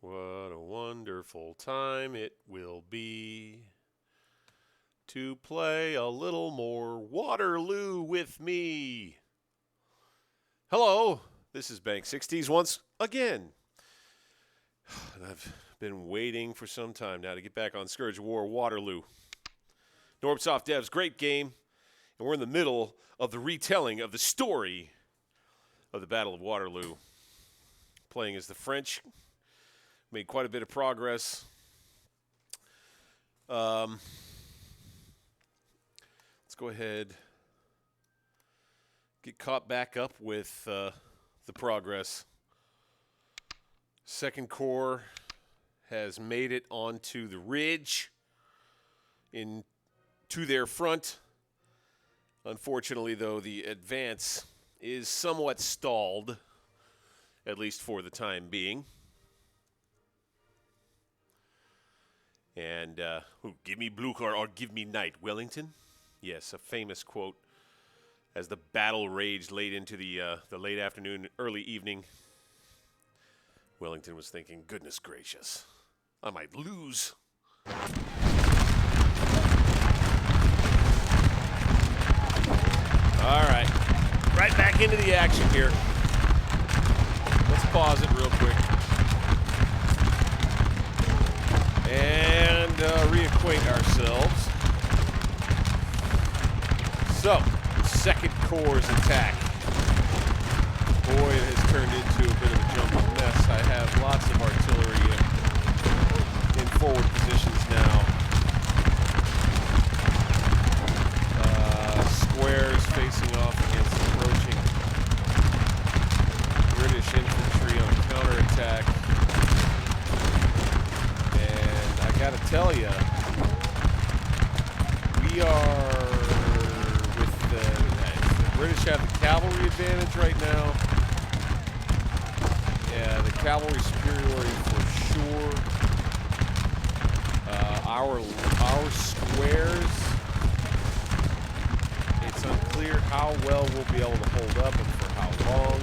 What a wonderful time it will be to play a little more Waterloo with me. Hello, this is Bank 60s once again. I've been waiting for some time now to get back on Scourge War Waterloo. Norpsoft Devs, great game. And we're in the middle of the retelling of the story of the Battle of Waterloo. Playing as the French. Made quite a bit of progress. Let's go ahead. Get caught back up with the progress. Second Corps has made it onto the ridge to their front. Unfortunately, though, the advance is somewhat stalled, at least for the time being. And, give me blue or give me night, Wellington? Yes, a famous quote as the battle raged late into the late afternoon, early evening. Wellington was thinking, goodness gracious, I might lose. All right, right back into the action here. Let's pause it real quick. And reacquaint ourselves. So, Second Corps' attack. Boy, it has turned into a bit of a jumbled mess. I have lots of artillery in forward positions now. Squares facing off against approaching British infantry on counterattack. And I gotta tell you, we are with the British have the cavalry advantage right now. Yeah, the cavalry superiority for sure. Our squares, it's unclear how well we'll be able to hold up and for how long.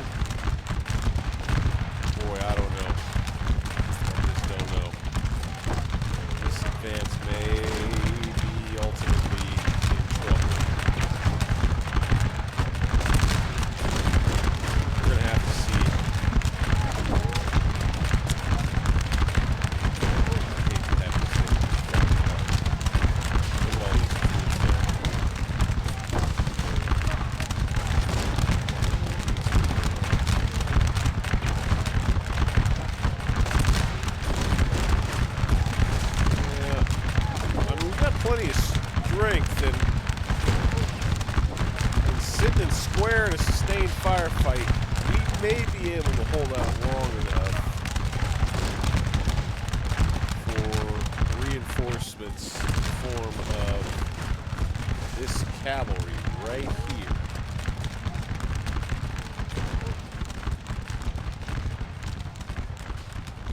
Boy, I don't know. I just don't know. This advance may be ultimately in trouble. We're going to have to see. Plenty of strength and sitting in square in a sustained firefight, we may be able to hold out long enough for reinforcements in the form of this cavalry right here.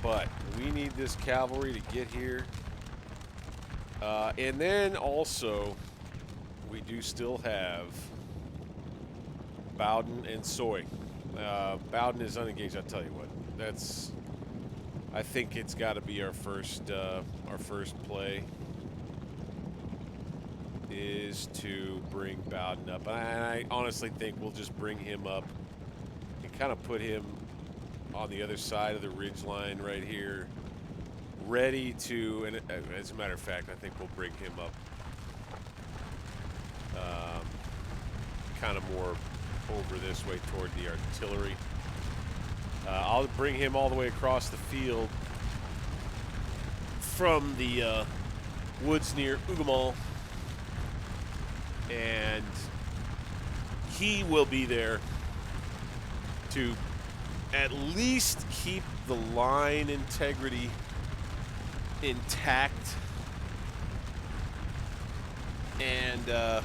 But we need this cavalry to get here. And then also, we do still have Bowden and Soy. Bowden is unengaged. I'll tell you what. I think it's got to be our first play is to bring Bowden up. And I honestly think we'll just bring him up and kind of put him on the other side of the ridge line right here. Ready to, and as a matter of fact, I think we'll bring him up kind of more over this way toward the artillery. I'll bring him all the way across the field from the woods near Hougoumont, and he will be there to at least keep the line integrity intact and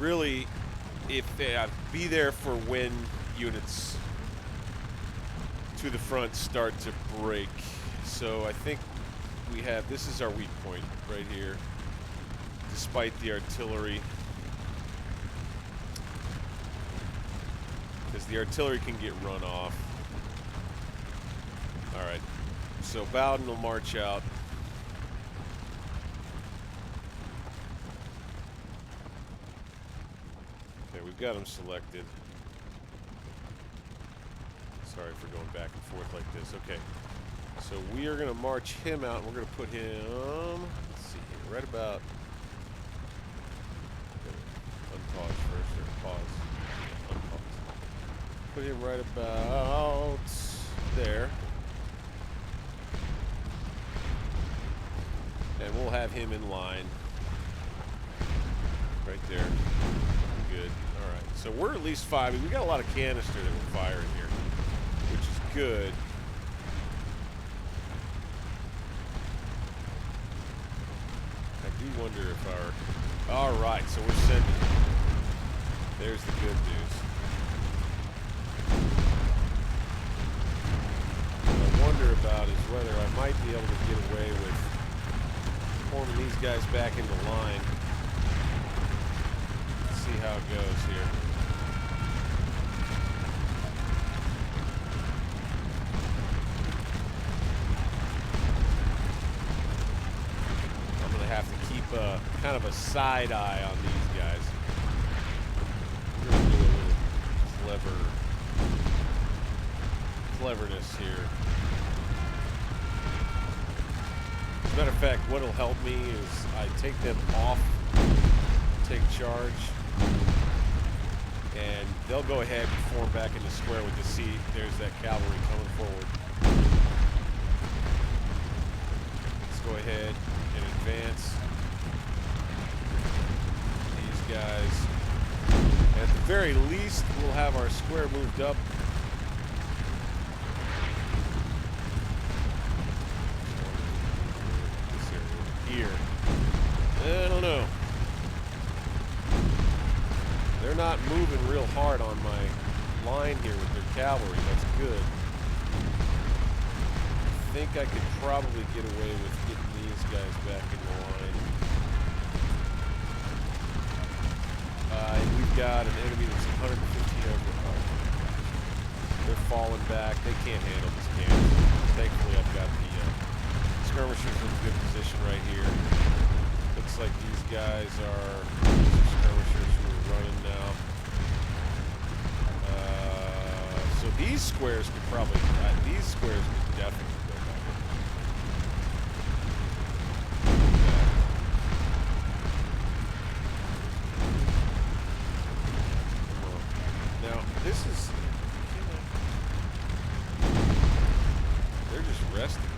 really be there for when units to the front start to break. So I think this is our weak point right here, despite the artillery, because the artillery can get run off. All right. So Bowden will march out. Okay, we've got him selected. Sorry for going back and forth like this. Okay. So we are going to march him out. And we're going to put him, let's see here, right about, unpause first, or pause. Unpause. Put him right about there. And we'll have him in line. Right there. Good. All right. So we're at least 5. We got a lot of canister that we're firing here, which is good. I do wonder if our... All right. So we're sending... There's the good news. What I wonder about is whether I might be able to get away with forming these guys back into line. Let's see how it goes here. I'm going to have to keep kind of a side eye on these guys. We're going to do a little cleverness here. As a matter of fact, what will help me is I take them off, take charge, and they'll go ahead and form back into square with the C. There's that cavalry coming forward. Let's go ahead and advance these guys. At the very least, we'll have our square moved up. Here. I don't know. They're not moving real hard on my line here with their cavalry. That's good. I think I could probably get away with getting these guys back in the line. And we've got an enemy that's 115 over. They're falling back. They can't handle this cannon. Thankfully, I've got the skirmishers in a good position right here. Looks like these guys are skirmishers who are running now. So these squares could probably, these squares could definitely go back. Now, this is, they're just resting.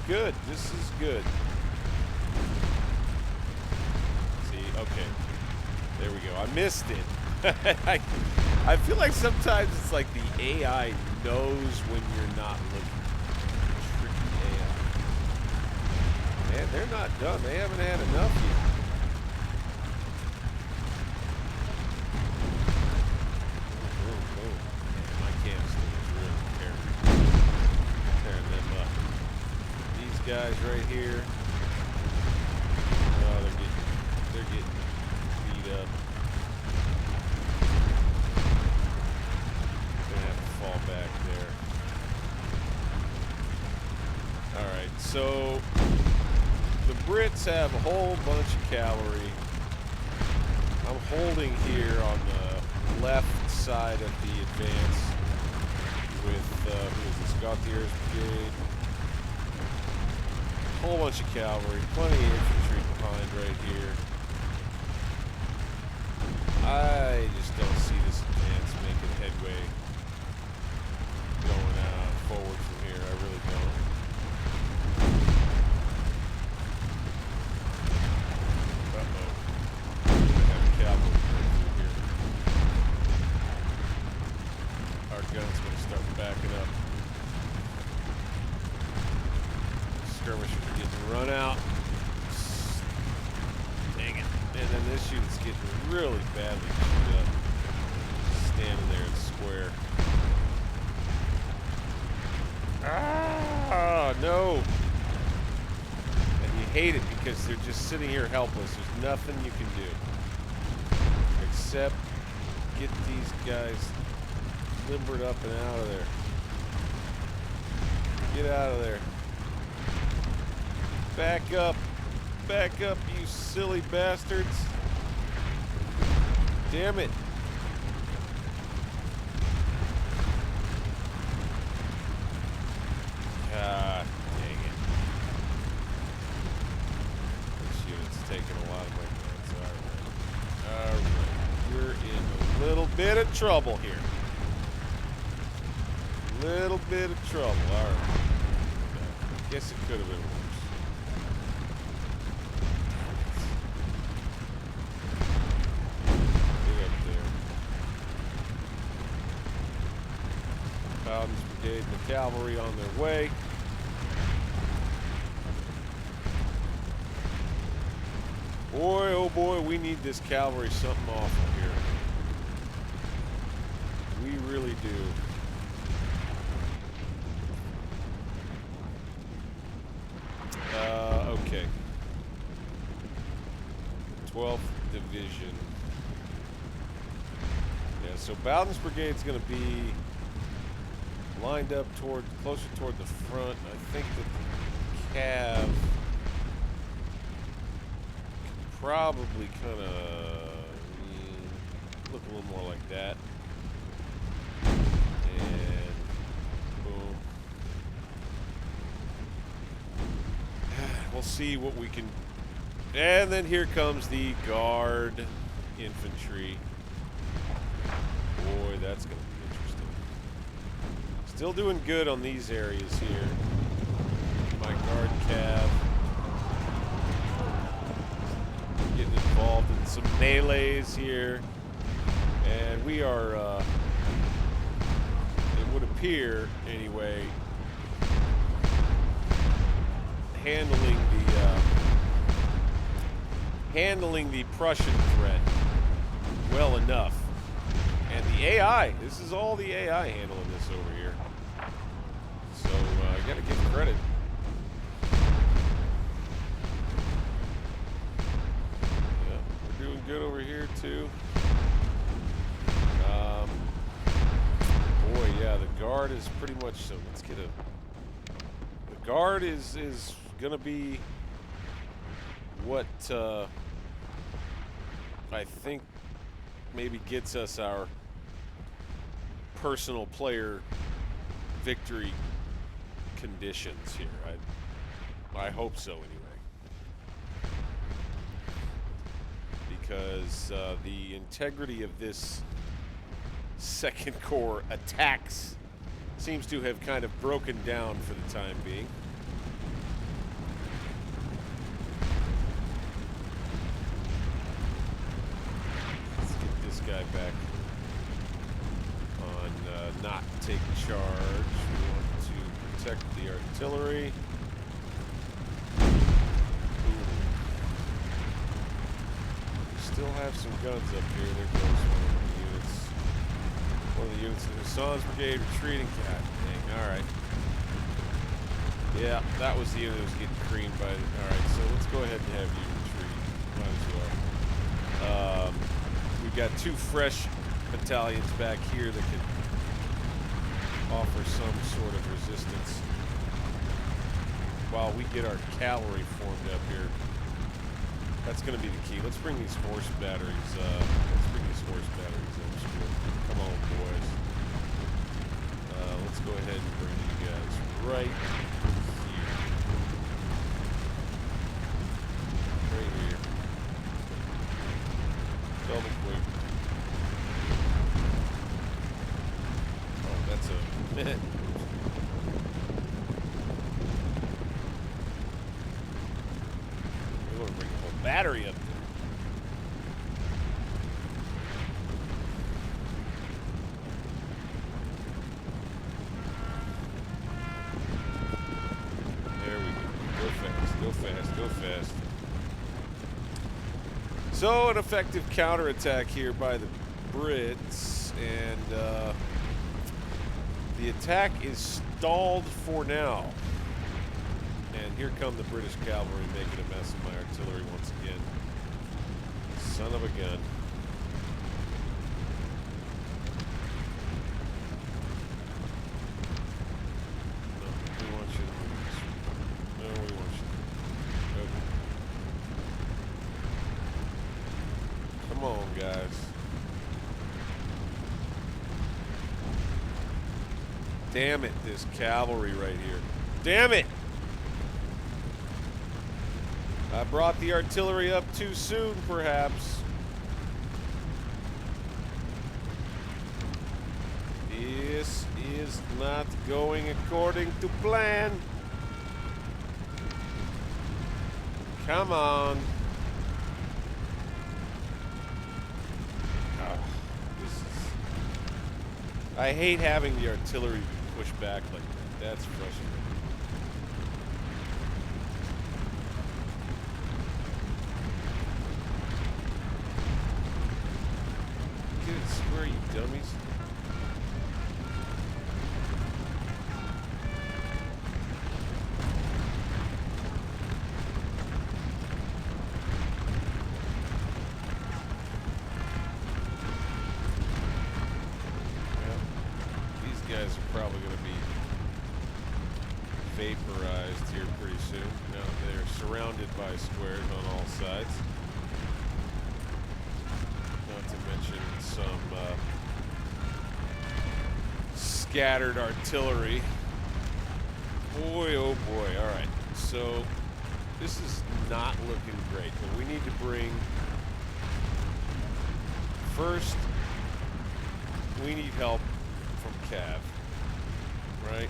Good. This is good. See, okay. There we go. I missed it. I feel like sometimes it's like the AI knows when you're not looking. Tricky AI. Man, they're not done. They haven't had enough yet. My canister is really tearing them up. Guys right here. Oh, they're getting beat up. Gonna have to fall back there. All right, so the Brits have a whole bunch of cavalry. I'm holding here on the left side of the advance with who is this? Gauthier's brigade. Whole bunch of cavalry, plenty of infantry behind right here. I just don't see this advance making headway going forward from here. I really don't. Uh-oh. I have a cavalry through here. Our gun's going to start backing up. Skirmishers are getting run out. Dang it. And then this unit's getting really badly chewed up. Standing there in the square. Ah, no. And you hate it because they're just sitting here helpless. There's nothing you can do except get these guys limbered up and out of there. Get out of there. Back up. Back up, you silly bastards. Damn it. God dang it. This unit's taking a lot of my guns. Alright. You're in a little bit of trouble here. Little bit of trouble. Alright. Guess it could have been worse. Get up there. Bowden's brigade and the cavalry on their way. Boy, oh boy, we need this cavalry something awful here. We really do. Okay. 12th Division. Yeah, so Bowden's brigade's going to be lined up closer toward the front. I think that the Cav probably kind of look a little more like that. And boom. We'll see what we can. And then here comes the Guard infantry. Boy, that's going to be interesting. Still doing good on these areas here. My Guard Cav getting involved in some melees here. And we are, it would appear, anyway, handling the Prussian threat well enough. And the AI, this is all the AI handling this over here. So I gotta give credit. Yeah, we're doing good over here too. Boy, yeah, the Guard is pretty much so. Let's get the Guard is gonna be what I think maybe gets us our personal player victory conditions here. I hope so anyway, because the integrity of this Second Corps attacks seems to have kind of broken down for the time being. Guy back on not take charge. We want to protect the artillery. Ooh. We still have some guns up here. There goes one of the units. One of the units of the Hassan's brigade retreating. God dang. All right. Yeah, that was the unit that was getting creamed by. All right, so let's go ahead and have you retreat. Might as well. We've got two fresh battalions back here that can offer some sort of resistance while we get our cavalry formed up here. That's going to be the key. Let's bring these horse batteries. Up. Come on, boys. Let's go ahead and bring you guys right here. Right here. Double quick. Oh, that's a minute. We're going to bring the whole battery up there. There we go. Go fast, go fast, go fast. So an effective counterattack here by the Brits, and the attack is stalled for now. And here come the British cavalry making a mess of my artillery once again. Son of a gun. No, we want you to move this way. No, we want you to move. Okay. Come on, guys. Damn it, this cavalry right here. Damn it! I brought the artillery up too soon, perhaps. This is not going according to plan. Come on. Oh, this is... I hate having the artillery push back like that. That's frustrating. Get it square, you dummies. Guys are probably going to be vaporized here pretty soon. Now they're surrounded by squares on all sides. Not to mention some scattered artillery. Boy, oh boy. All right. So this is not looking great, but we need to bring... First, we need help from Cav, right?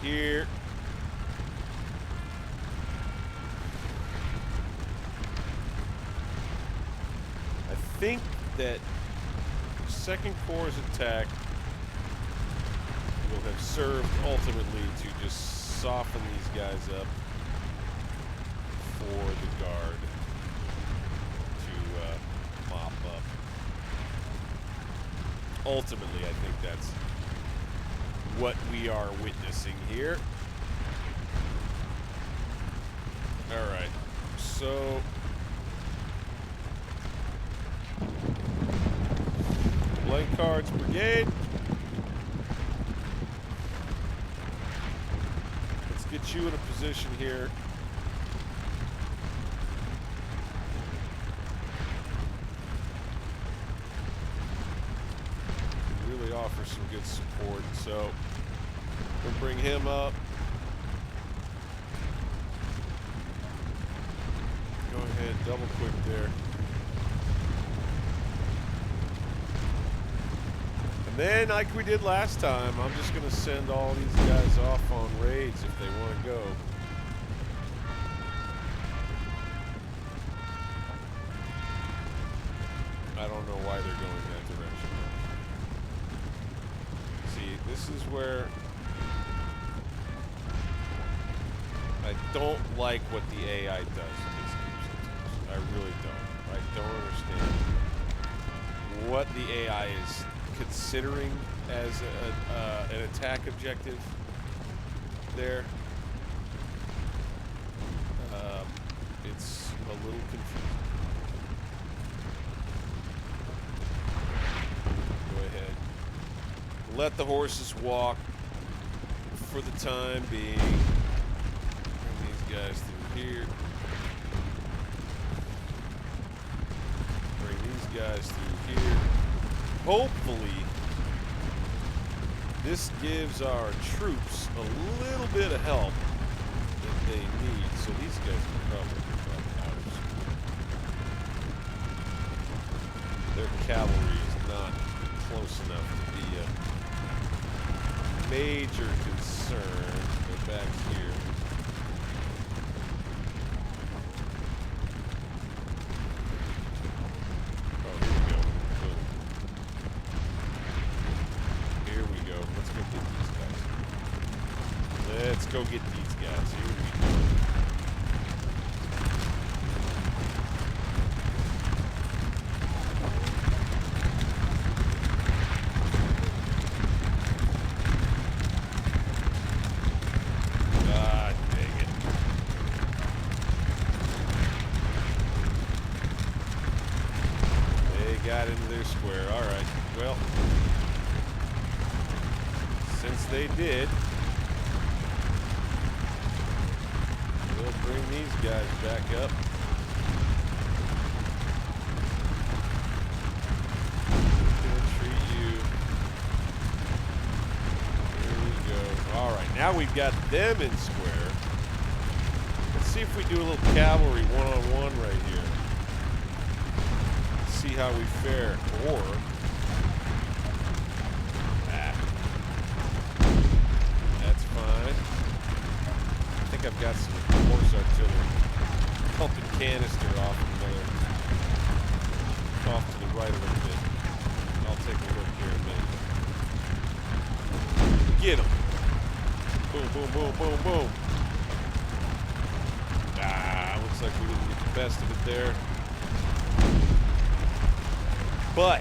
Here. I think that Second Corps' attack will have served ultimately to just soften these guys up for the guard to mop up. Ultimately, I think that's what we are witnessing here. All right, so Blancards Brigade. Let's get you in a position here. Offer some good support, so we'll bring him up. Go ahead, double quick there. And then, like we did last time, I'm just going to send all these guys off on raids if they want to go. I don't know why they're going that direction. This is where I don't like what the AI does in this game sometimes. I really don't. I don't understand what the AI is considering as an attack objective there. It's a little confusing. Go ahead. Let the horses walk for the time being. Bring these guys through here. Bring these guys through here. Hopefully, this gives our troops a little bit of help that they need. So these guys can probably get out of school. Their cavalry is not close enough to be a major concern. Go back here. Oh, here we go. Boom. Here we go. Let's go get these guys. Let's go get these guys. Here we go. since they did, we'll bring these guys back up. Now we've got them in square. Let's see if we do a little cavalry one-on-one right here. See how we fare. Or that's fine. I think I've got some horse artillery. Pumping canister off to the right a little bit. I'll take a look here in a minute. Get him. Boom, boom, boom, boom, boom. Looks like we didn't get the best of it there. But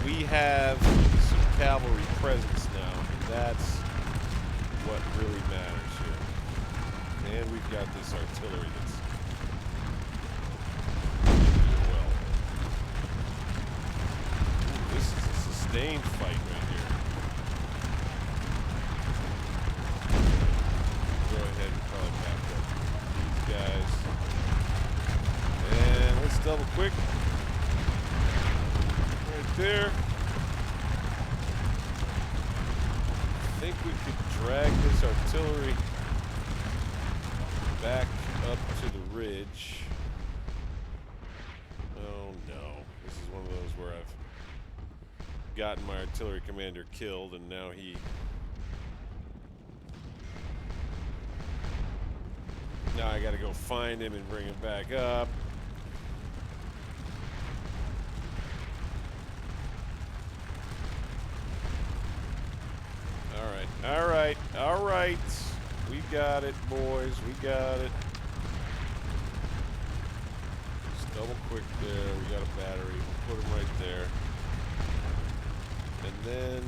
we have some cavalry presence now, and that's what really matters here. And we've got this artillery that's doing well. Ooh, this is a sustained fight right here. Guys, and let's double quick right there. I think we could drag this artillery back up to the ridge. Oh no, this is one of those where I've gotten my artillery commander killed and now he Now I gotta go find him and bring him back up. All right. We got it, boys. We got it. Just double quick there. We got a battery. We'll put him right there. And then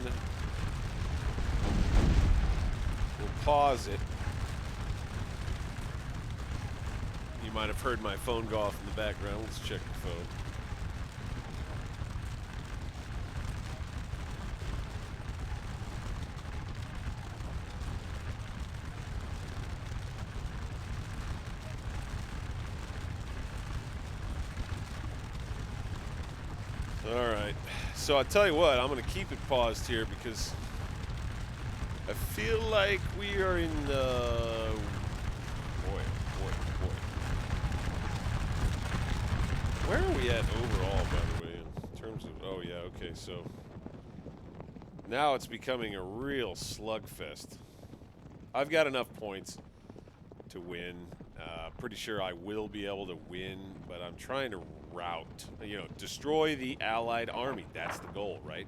we'll pause it. You might have heard my phone go off in the background. Let's check the phone. All right. So I'll tell you what, I'm going to keep it paused here because I feel like we are in boy. Where are we at overall, by the way, in terms of, oh yeah, okay, so now it's becoming a real slugfest. I've got enough points to win. Pretty sure I will be able to win, but I'm trying to rout, destroy the Allied army. That's the goal, right?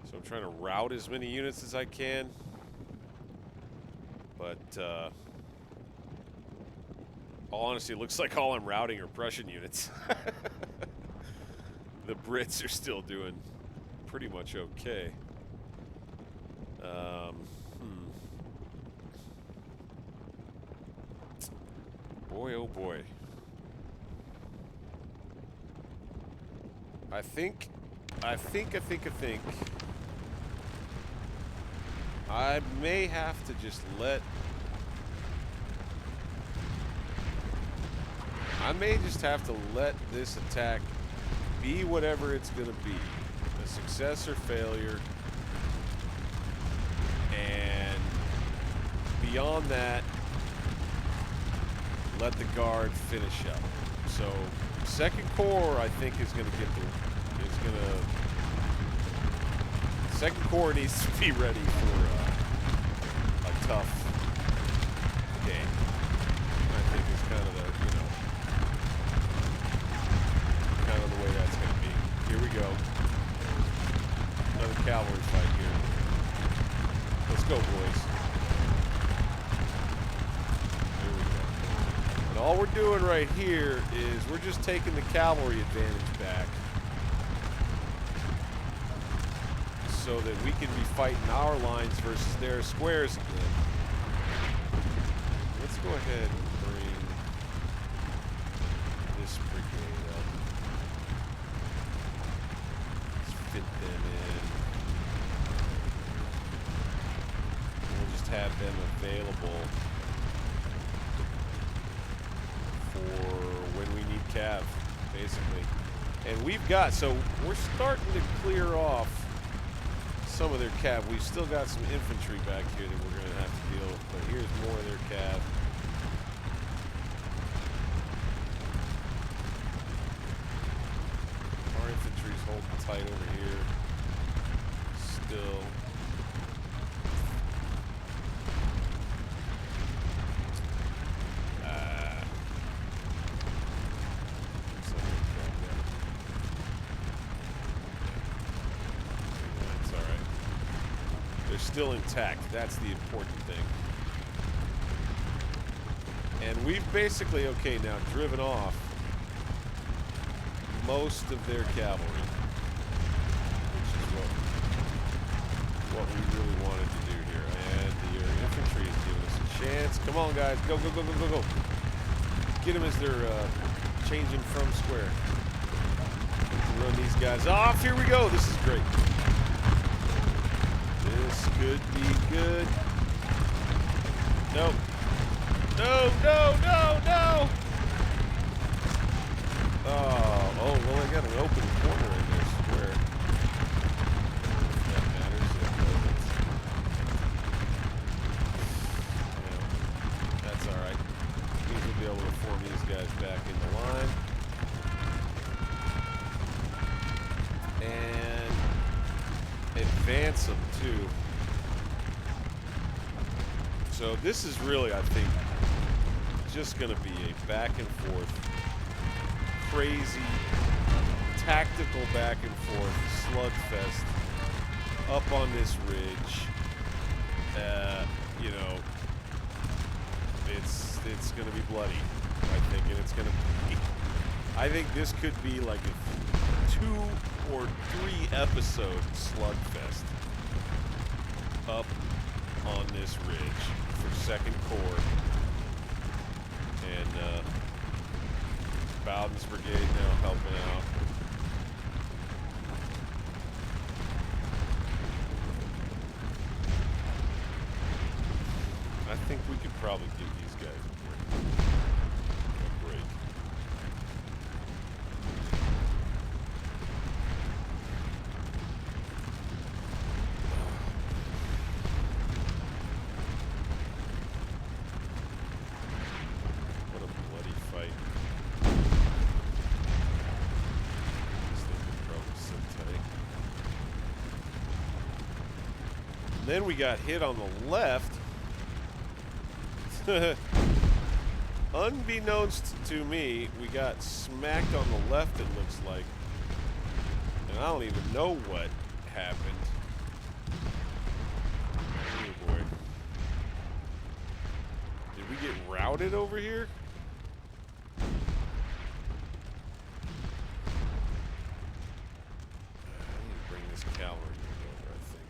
So I'm trying to rout as many units as I can. But, all honesty, it looks like all I'm routing are Prussian units. The Brits are still doing pretty much okay. Boy, oh boy. I think I may have to just let this attack be whatever it's gonna be, a success or failure, and beyond that, let the Guard finish up. So, Second Corps, I think, is gonna Second Corps needs to be ready for a tough game. I think is kind of the way that's going to be. Here we go. Another cavalry fight here. Let's go, boys. Here we go. And all we're doing right here is we're just taking the cavalry advantage back so that we can be fighting our lines versus their squares again. Let's go ahead and bring this brigade up. Let's fit them in. have them available for when we need cav, basically. And we've got, so we're starting to clear off some of their cav. We've still got some infantry back here that we're going to have to deal with, but here's more of their cav. Our infantry's holding tight over here. Still. Still intact. That's the important thing. And we've basically, okay, now driven off most of their cavalry, which is what we really wanted to do here. And your infantry is giving us a chance. Come on, guys. Go, go, go, go, go, go. Get them as they're changing from square. Run these guys off. Here we go. This is great. This could be good. Nope. No, no, no, no! Oh, well, I got an open corner in their square. If that matters, it doesn't. Yeah, that's alright. Means we'll be able to form these guys back into line. And advance them too. So this is really, I think, just going to be a back and forth, crazy, tactical back and forth slugfest up on this ridge. You know, it's going to be bloody, I think, and it's going to be. I think this could be like a 2 or 3 episode slugfest up on this ridge for 2nd Corps. And Bowden's brigade now helping out. I think we could probably give these guys a break. Then we got hit on the left. Unbeknownst to me, we got smacked on the left, it looks like. And I don't even know what happened. Oh boy. Did we get routed over here? I need to bring this cavalry over, I think.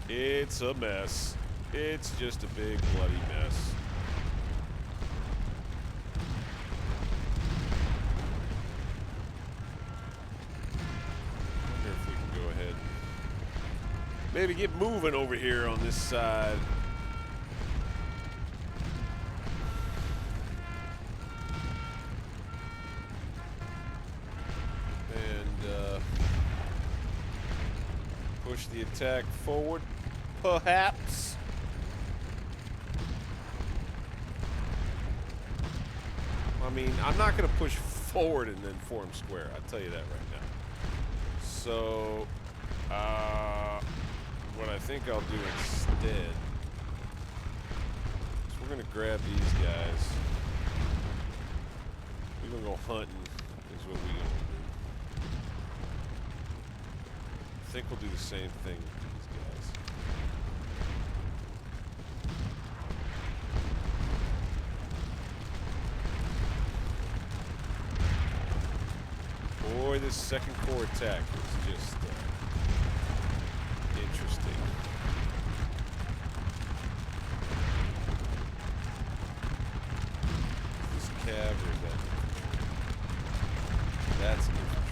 It's a mess. It's just a big bloody mess. I wonder if we can go ahead and maybe get moving over here on this side. And push the attack forward. Perhaps. I mean, I'm not going to push forward and then form square. I'll tell you that right now. So, what I think I'll do instead is we're going to grab these guys. We're going to go hunting is what we're going to do. I think we'll do the same thing with these guys. Boy, this 2nd Corps attack was just interesting. This cav or is that? That's infantry.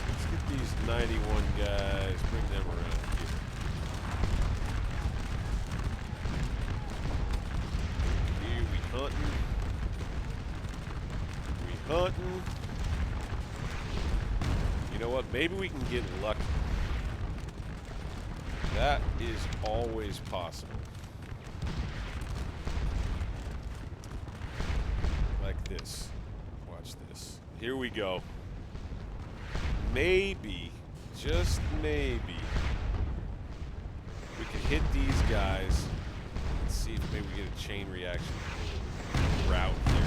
Let's get these 91 guys, bring them around here. Here we hunting. We hunting. You know what? Maybe we can get lucky. That is always possible. Like this. Watch this. Here we go. Maybe, just maybe, we can hit these guys. Let's see if maybe we get a chain reaction route here.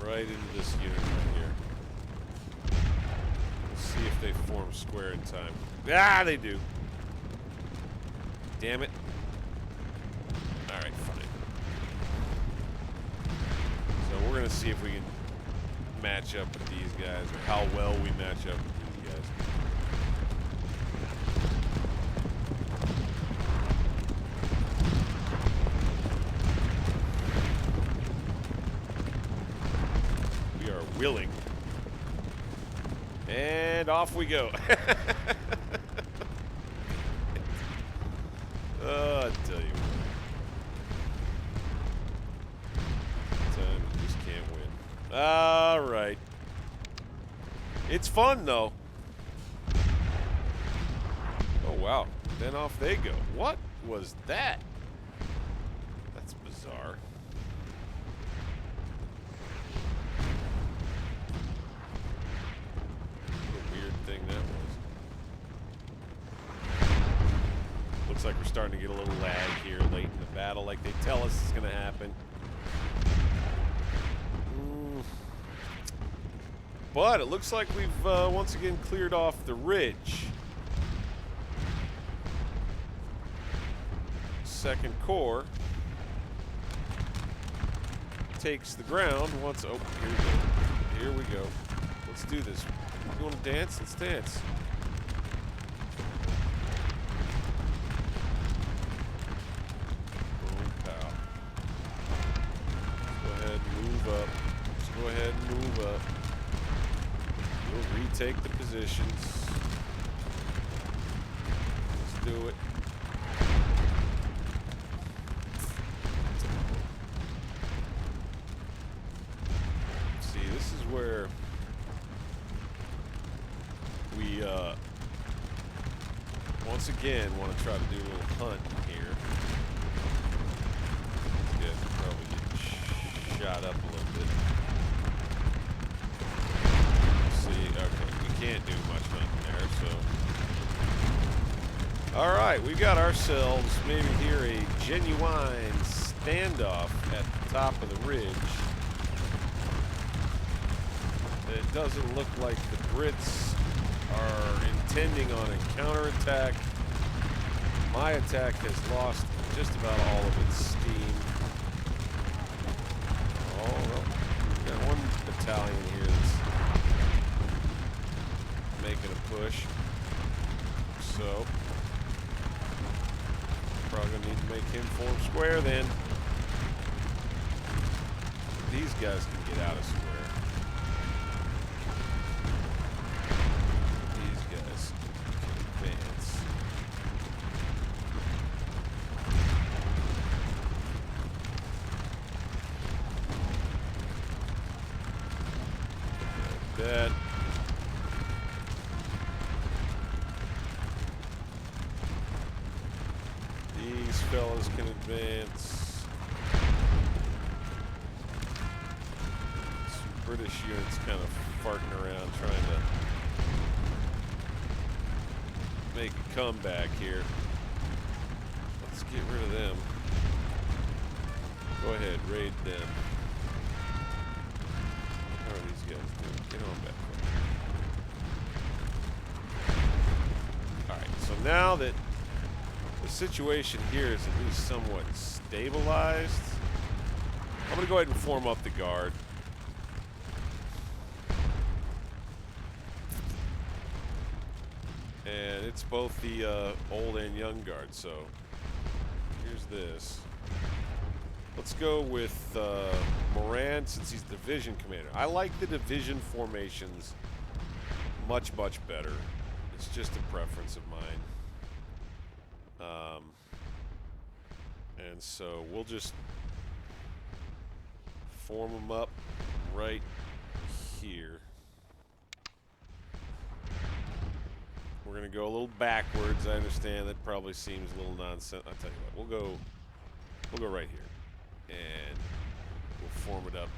Right into this unit right here. We'll see if they form square in time. Ah, they do. Damn it. Alright, fine. So we're going to see if we can match up with these guys, or how well we match up with these guys. We are willing. And off we go. I tell you what. Time you just can't win. All right. It's fun, though. Oh, wow. Then off they go. What was that? That's bizarre. What a weird thing that was. Looks like we're starting to get a little lag here late in the battle, like they tell us is going to happen. But it looks like we've once again cleared off the ridge. Second Corps takes the ground once. Oh, here we go. Here we go. Let's do this. You want to dance? Let's dance. Go ahead and move up. We'll retake the positions. Let's do it. See, this is where we once again want to try to do a little hunt here. These guys will probably get shot up a little bit. Okay, we can't do much hunting there, so. Alright, we've got ourselves maybe here a genuine standoff at the top of the ridge. It doesn't look like the Brits are intending on a counterattack. My attack has lost just about all of its steam. Oh, well, we've got one battalion here that's making a push, so probably gonna need to make him form square then. These guys can get out of square. These guys can advance. Like that. These fellas can advance. Some British units kind of farting around trying to make a comeback here. Let's get rid of them. Go ahead, raid them. How are these guys doing? Get on back. Alright, so now that the situation here is at least somewhat stabilized, I'm going to go ahead and form up the guard. And it's both the old and young guard. So here's this. Let's go with Moran since he's division commander. I like the division formations much, much better. It's just a preference of mine. And so we'll just form them up right here. We're going to go a little backwards. I understand that probably seems a little nonsense. I'll tell you what. We'll go right here. And we'll form it up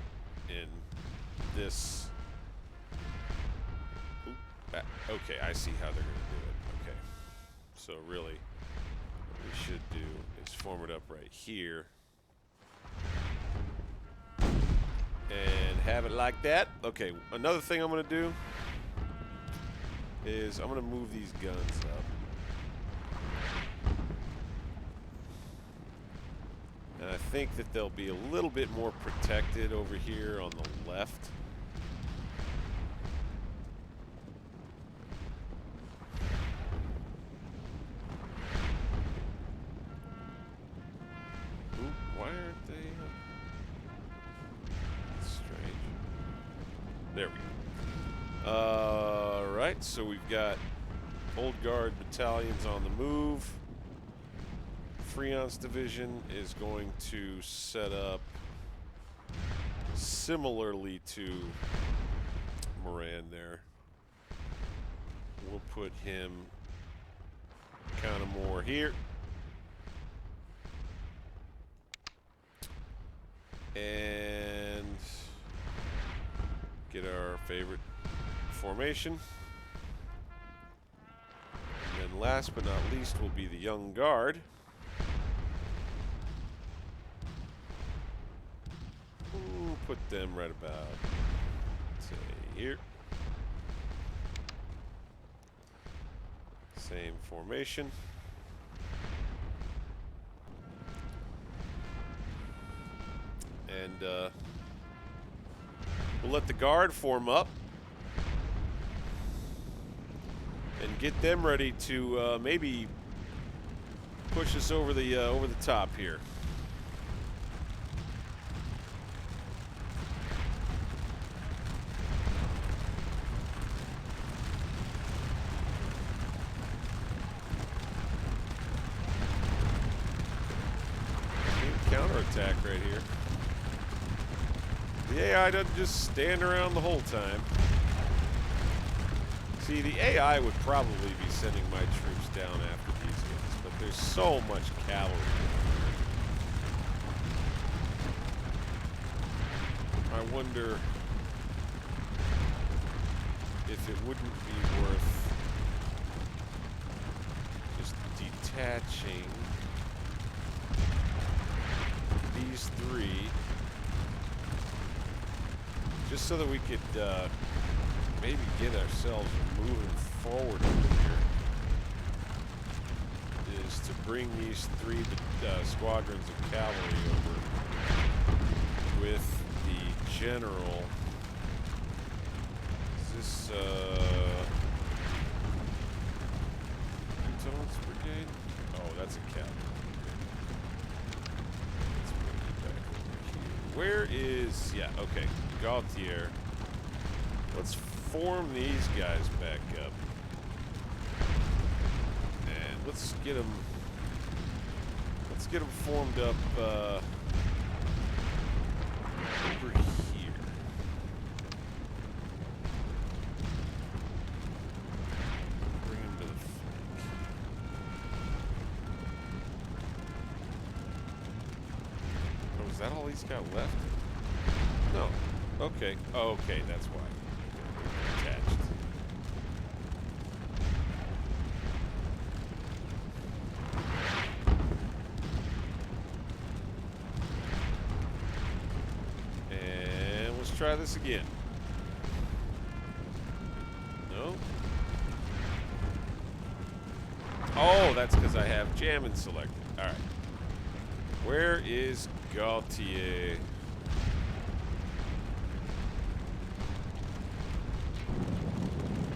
in this. Okay, I see how they're going to do it. Okay. So really, what we should do is form it up right here. And have it like that. Okay, another thing I'm going to do is I'm going to move these guns up. And I think that they'll be a little bit more protected over here on the left. Ooh, why aren't they? That's strange. There we go. All right, so we've got Old Guard battalions on the move. Freon's division is going to set up similarly to Moran there. We'll put him kind of more here. And get our favorite formation. And then last but not least will be the Young Guard. We'll put them right about, say, here. Same formation. And we'll let the Guard form up and get them ready to maybe push us over the top here. Counterattack right here. The AI doesn't just stand around the whole time. See, the AI would probably be sending my troops down after these guys, but there's so much cavalry. I wonder if it wouldn't be worth just detaching these three, just so that we could maybe get ourselves moving forward over here, is to bring these three squadrons of cavalry over with the general. Is this Anton's brigade? Oh, that's a cavalry. Where is, yeah, okay, Gautier. Let's form these guys back up. And let's get them formed up over here. Bring them to the flank. Oh, is that all he's got left? No. Okay. Oh, okay, that's why. Attached. And let's try this again. No? Oh, that's because I have jamming selected. All right. Where is Gautier?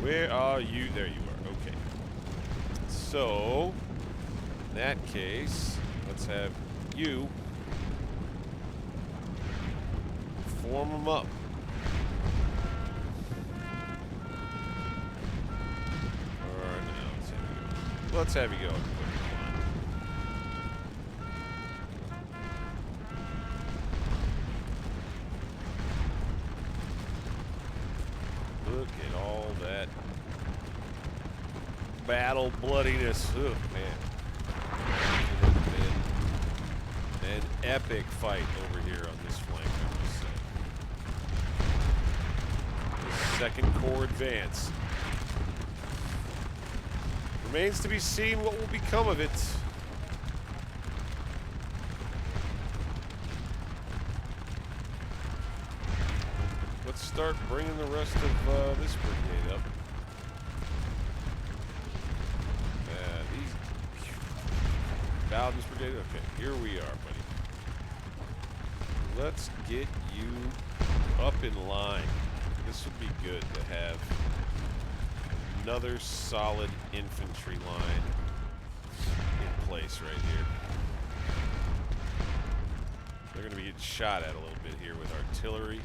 Where are you? There you are. Okay. So, in that case, let's have you form them up. Or no, let's have you go. Look at all that battle bloodiness. Oh, man. It has been an epic fight over here on this flank, I must say. The second corps advance. Remains to be seen what will become of it. Let's start bringing the rest of this brigade up. These Bowden's brigade. Okay, here we are, buddy. Let's get you up in line. This would be good to have another solid infantry line in place right here. They're going to be getting shot at a little bit here with artillery.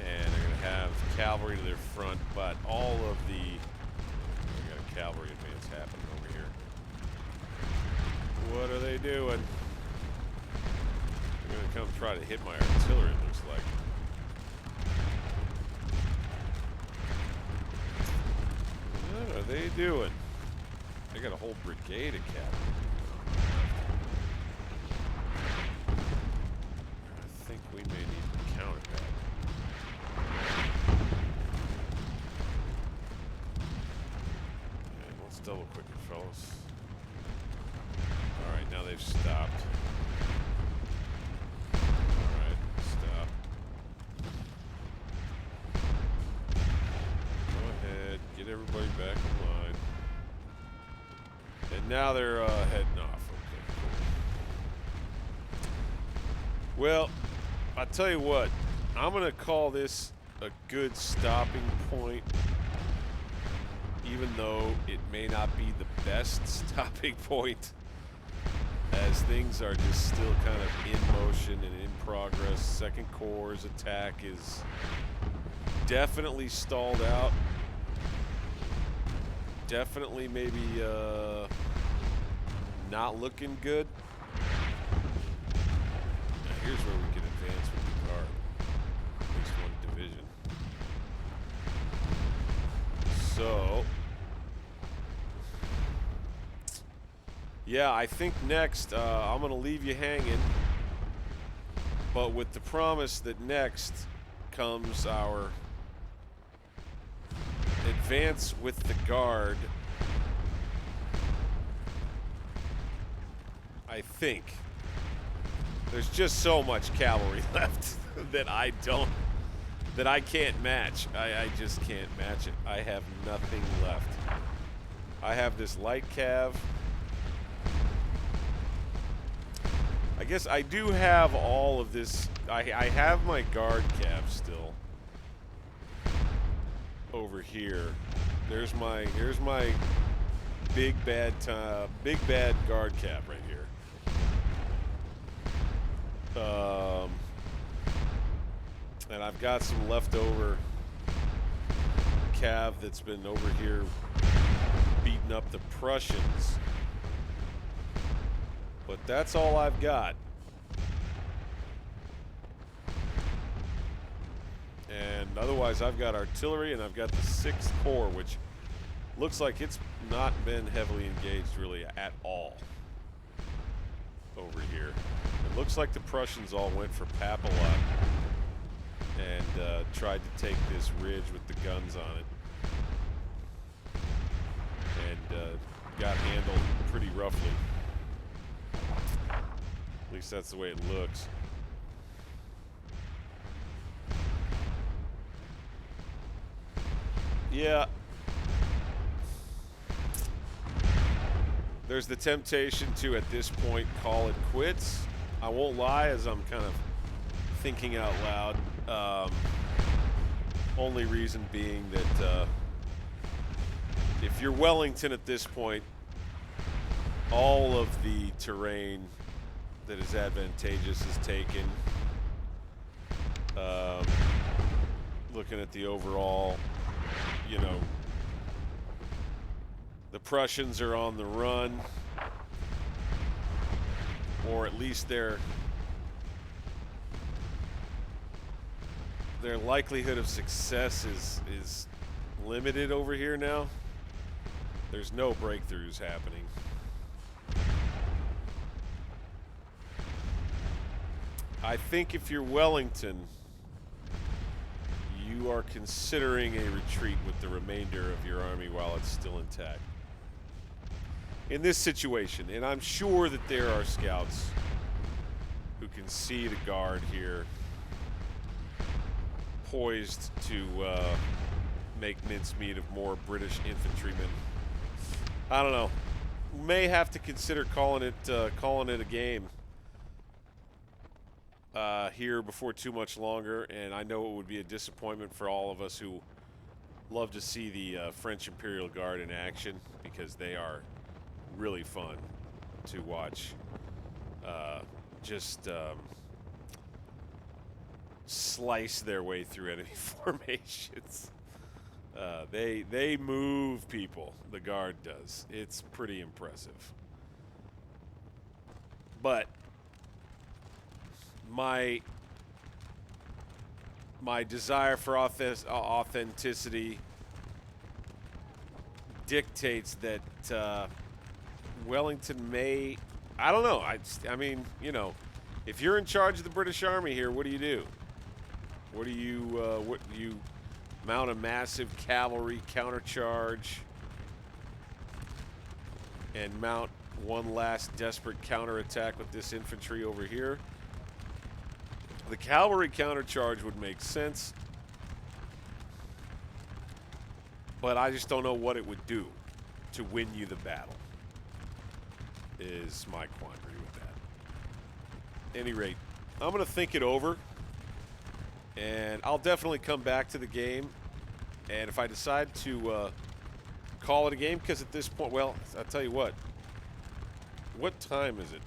And they're going to have cavalry to their front, but all of the... We got a cavalry advance happening over here. What are they doing? They're going to come try to hit my artillery, it looks like. What are they doing? They got a whole brigade of cavalry. I think we may need to counter that. Double quick it, fellas. Alright, now they've stopped. Alright, stop. Go ahead, get everybody back in line. And now they're heading off. Okay, cool. Well, I'll tell you what, I'm going to call this a good stopping point. Even though it may not be the best stopping point, as things are just still kind of in motion and in progress. Second Corps' attack is definitely stalled out. Definitely maybe not looking good. Now here's where we can advance with the guard. At least one division. So... yeah, I think next, I'm going to leave you hanging, but with the promise that next comes our advance with the guard. I think. There's just so much cavalry left that I can't match. I just can't match it. I have nothing left. I have this light cav. I guess I do have all of this. I have my guard cav still over here. Here's my big bad guard cav right here. And I've got some leftover cav that's been over here beating up the Prussians. But that's all I've got. And otherwise, I've got artillery, and I've got the 6th Corps, which looks like it's not been heavily engaged really at all over here. It looks like the Prussians all went for Papilot and tried to take this ridge with the guns on it. And got handled pretty roughly. At least that's the way it looks. Yeah. There's the temptation to, at this point, call it quits. I won't lie, as I'm kind of thinking out loud. Only reason being that if you're Wellington at this point, all of the terrain that is advantageous is taken. Looking at the overall, you know, the Prussians are on the run, or at least their likelihood of success is limited over here now. There's no breakthroughs happening. I think if you're Wellington, you are considering a retreat with the remainder of your army while it's still intact. In this situation, and I'm sure that there are scouts who can see the guard here poised to make mincemeat of more British infantrymen. I don't know. May have to consider calling it a game here before too much longer, and I know it would be a disappointment for all of us who love to see the French Imperial Guard in action, because they are really fun to watch. Just slice their way through enemy formations. They move people. The Guard does. It's pretty impressive. But my desire for authenticity dictates that Wellington may, I don't know. I mean, you know, if you're in charge of the British Army here, what do you do? What do you mount a massive cavalry countercharge and mount one last desperate counterattack with this infantry over here? The cavalry countercharge would make sense, but I just don't know what it would do to win you the battle, is my quandary with that. At any rate, I'm going to think it over, and I'll definitely come back to the game. And if I decide to call it a game, because at this point, well, I'll tell you what time is it?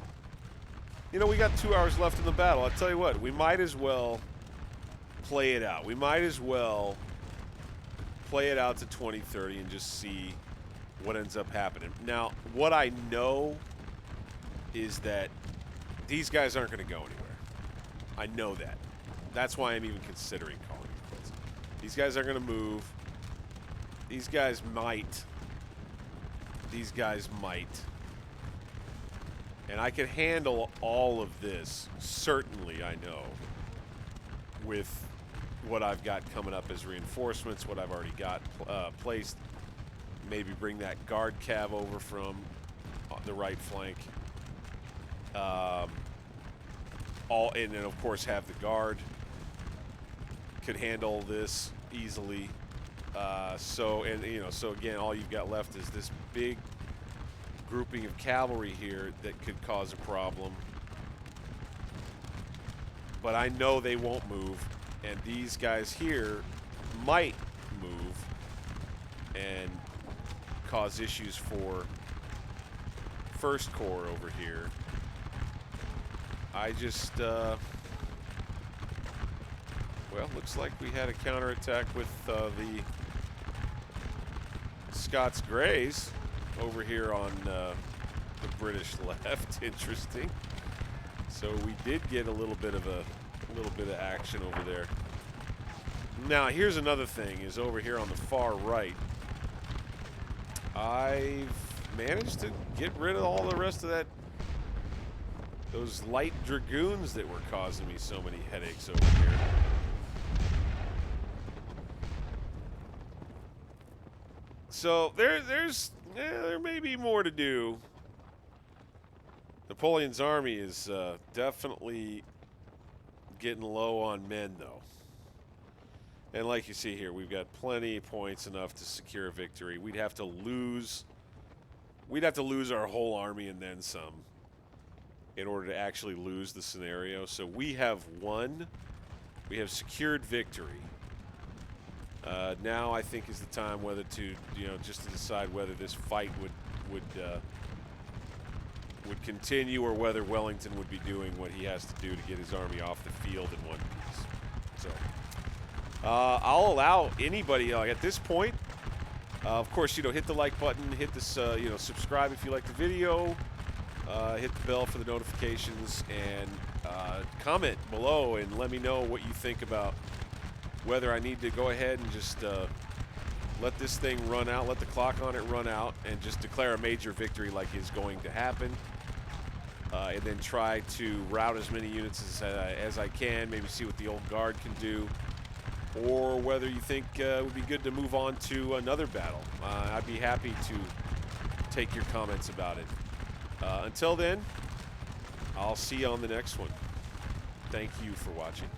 You know, we got 2 hours left in the battle. I'll tell you what, we might as well play it out. We might as well play it out to 2030 and just see what ends up happening. Now, what I know is that these guys aren't going to go anywhere. I know that. That's why I'm even considering calling it quits. These guys are going to move. These guys might. These guys might. And I can handle all of this, certainly, I know, with what I've got coming up as reinforcements, what I've already got placed. Maybe bring that guard cav over from the right flank. And then, of course, have the guard. Could handle this easily. So again, all you've got left is this big grouping of cavalry here that could cause a problem. But I know they won't move, and these guys here might move and cause issues for First Corps over here. I just, well, looks like we had a counterattack with the Scots Greys over here on the British left. Interesting. So we did get a little bit of action over there. Now here's another thing: is over here on the far right, I've managed to get rid of all the rest of those light dragoons that were causing me so many headaches over here. So there may be more to do. Napoleon's army is definitely getting low on men, though. And like you see here, we've got plenty of points, enough to secure a victory. We'd have to lose our whole army and then some in order to actually lose the scenario. So we have won. We have secured victory. Now I think is the time whether to, just to decide whether this fight would continue or whether Wellington would be doing what he has to do to get his army off the field in one piece. So I'll allow anybody at this point. Of course, hit the like button, hit this, subscribe if you like the video, hit the bell for the notifications, and comment below and let me know what you think about whether I need to go ahead and just let this thing run out, let the clock on it run out, and just declare a major victory like is going to happen, and then try to rout as many units as I can, maybe see what the old guard can do, or whether you think it would be good to move on to another battle. I'd be happy to take your comments about it. Until then, I'll see you on the next one. Thank you for watching.